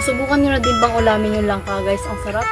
Nasubukan nyo na din bang ulamin yung langka guys? Ang sarap.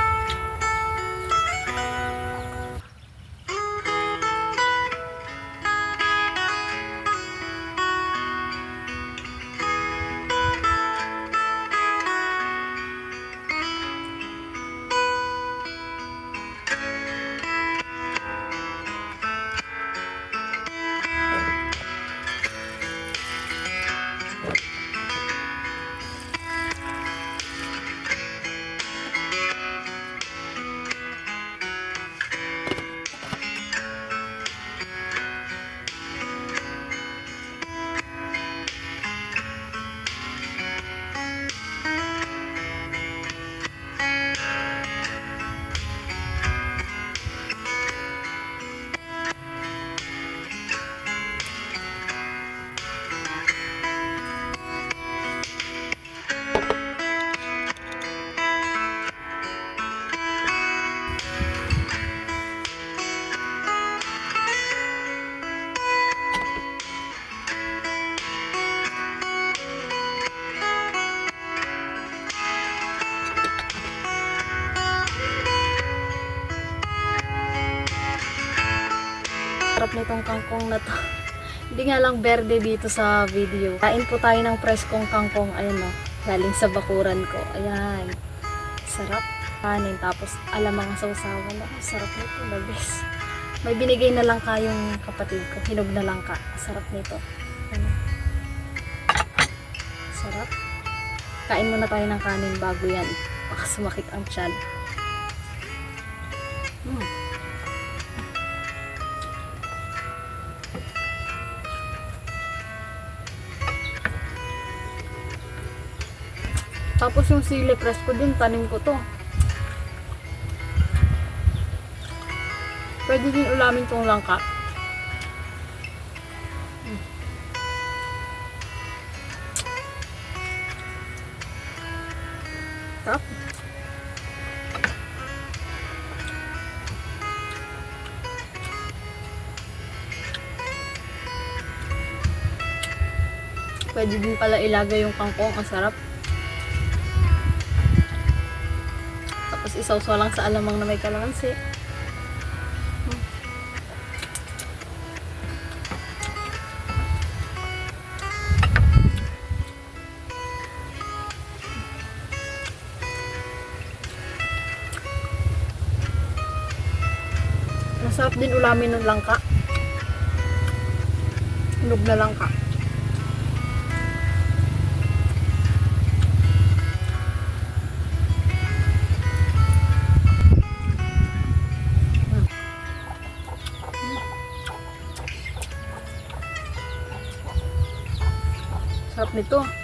Sarap nitong kangkong na to. Hindi nga lang berde dito sa video. Kain po tayo ng preskong kangkong. Ayan o. Galing sa bakuran ko. Ayan. Sarap. Kanin. Tapos alamang sausawan. Sarap nito. The best. May binigay na lang kayong kapatid ko. Hinog na lang ka. Sarap nito. Ayan. Sarap. Kain muna tayo ng kanin bago yan. Baka sumakit ang tiyan. Tapos yung sili press ko din, tanim ko to. Pwede din ulamin tong langka. Sarap. Pwede din pala ilagay yung kangkong, ang sarap. Tapos isawsaw lang sa alamang na may kalamansi. Masarap din ulamin ng langka. Hinog na langka. Sarap nito.